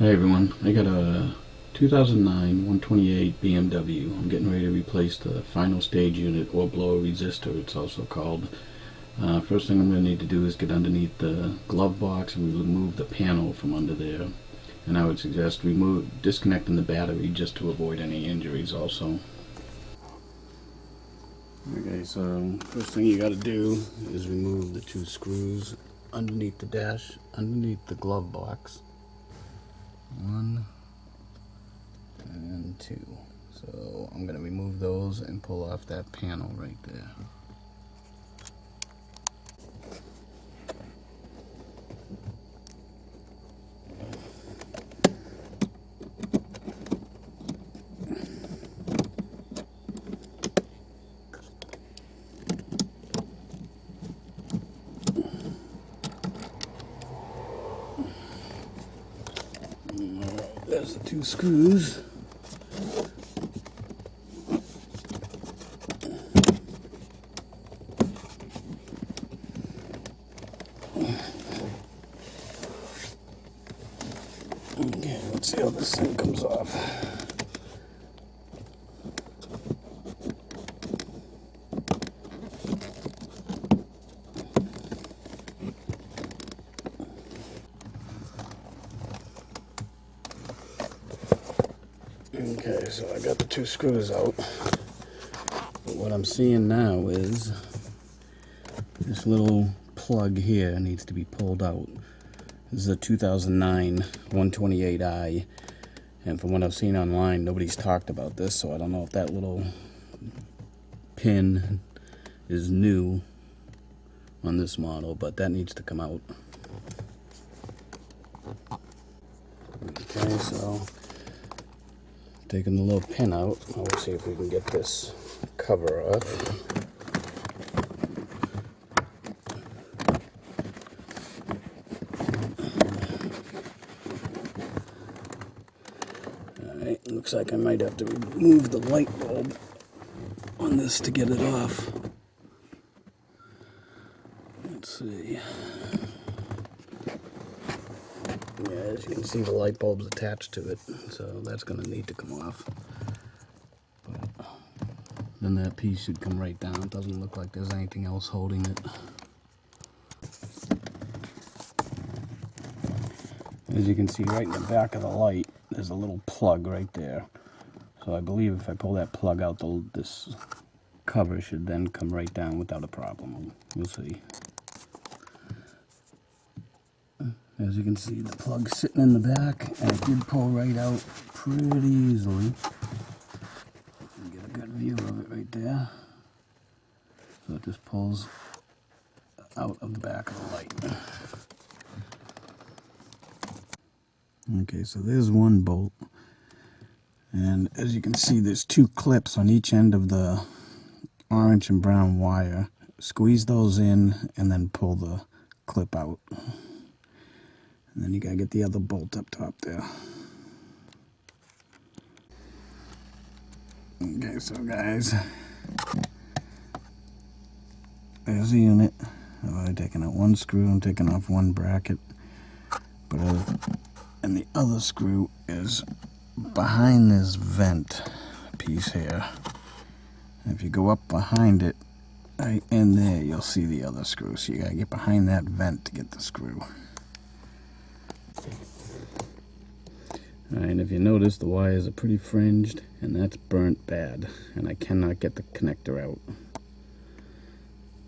Hey everyone, I got a 2009 128 BMW. I'm getting ready to replace the final stage unit or blower resistor, it's also called. First thing I'm going to need to do is get underneath the glove box and remove the panel from under there. And I would suggest disconnecting the battery just to avoid any injuries also. Okay, so first thing you got to do is remove the two screws underneath the dash, underneath the glove box. One and two. So I'm going to remove those and pull off that panel right there. Alright, there's the two screws. Okay, let's see how this thing comes off. Okay, so I got the two screws out. But what I'm seeing now is this little plug here needs to be pulled out. This is a 2009 128i, and from what I've seen online, nobody's talked about this, so I don't know if that little pin is new on this model, but that needs to come out. Okay, so taking the little pin out, we'll see if we can get this cover off. Alright, looks like I might have to remove the light bulb on this to get it off. Let's see. Yeah, as you can see, the light bulb's attached to it, so that's going to need to come off. But then that piece should come right down. It doesn't look like there's anything else holding it. As you can see, right in the back of the light, there's a little plug right there. So I believe if I pull that plug out, this cover should then come right down without a problem. We'll see. As you can see, the plug's sitting in the back, and it did pull right out pretty easily. Get a good view of it right there. So it just pulls out of the back of the light. Okay, so there's one bolt. And as you can see, there's two clips on each end of the orange and brown wire. Squeeze those in and then pull the clip out. And then you gotta get the other bolt up top there. Okay, so guys, there's the unit. I'm taking out one screw, I'm taking off one bracket. And the other screw is behind this vent piece here. If you go up behind it, right in there, you'll see the other screw. So you gotta get behind that vent to get the screw. Alright, and if you notice, the wires are pretty fringed, and that's burnt bad, and I cannot get the connector out.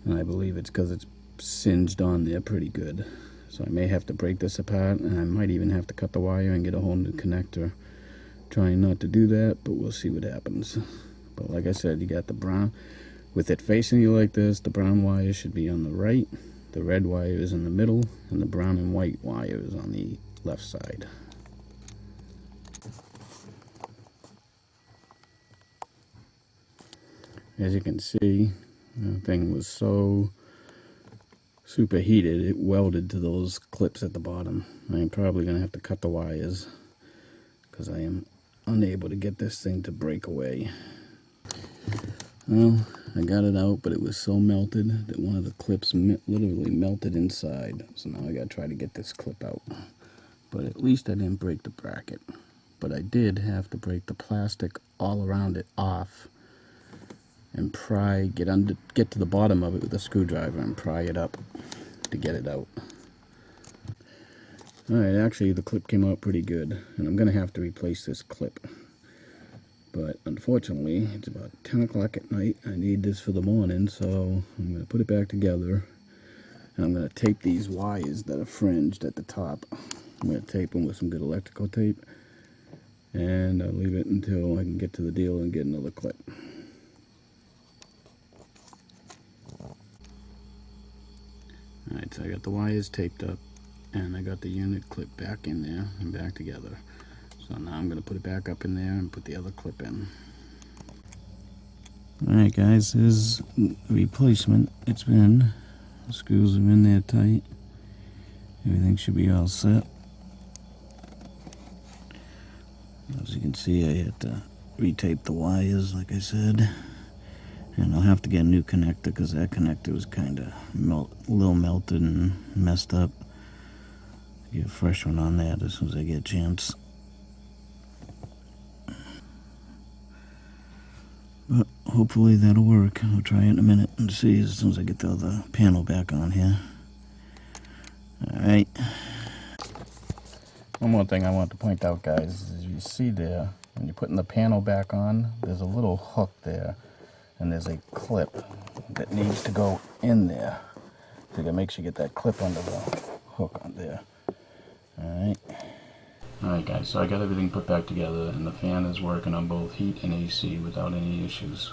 And I believe it's because it's singed on there pretty good. So I may have to break this apart, and I might even have to cut the wire and get a whole new connector. Trying not to do that, but we'll see what happens. But like I said, you got the brown, with it facing you like this, the brown wire should be on the right, the red wire is in the middle, and the brown and white wire is on the left side. As you can see, the thing was so super heated, it welded to those clips at the bottom. I am probably going to have to cut the wires because I am unable to get this thing to break away. Well, I got it out, but it was so melted that one of the clips literally melted inside. So now I got to try to get this clip out. but at least I didn't break the bracket. But I did have to break the plastic all around it off and get to the bottom of it with a screwdriver and pry it up to get it out. Alright, actually the clip came out pretty good, and I'm going to have to replace this clip. But unfortunately, it's about 10 o'clock at night. I need this for the morning, so I'm going to put it back together. And I'm going to tape these wires that are fringed at the top. I'm going to tape them with some good electrical tape. And I'll leave it until I can get to the dealer and get another clip. Alright, so I got the wires taped up, and I got the unit clip back in there and back together. So now I'm going to put it back up in there and put the other clip in. Alright guys, here's the replacement. It's in. The screws are in there tight. Everything should be all set. As you can see, I had to retape the wires like I said. And I'll have to get a new connector because that connector was kind of a little melted and messed up. Get a fresh one on that as soon as I get a chance. But hopefully that'll work. I'll try it in a minute and see as soon as I get the other panel back on here. Alright. One more thing I want to point out, guys, is you see there, when you're putting the panel back on, there's a little hook there, and there's a clip that needs to go in there. So you gotta make sure you get that clip under the hook on there. Alright. Alright guys, so I got everything put back together, and the fan is working on both heat and AC without any issues.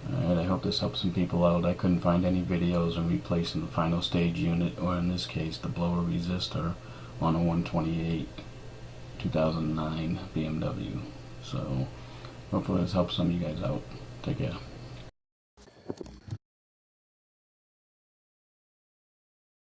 Alright, I hope this helps some people out. I couldn't find any videos on replacing the final stage unit, or in this case, the blower resistor on a 128 2009 BMW. So, hopefully this helps some of you guys out. Take care.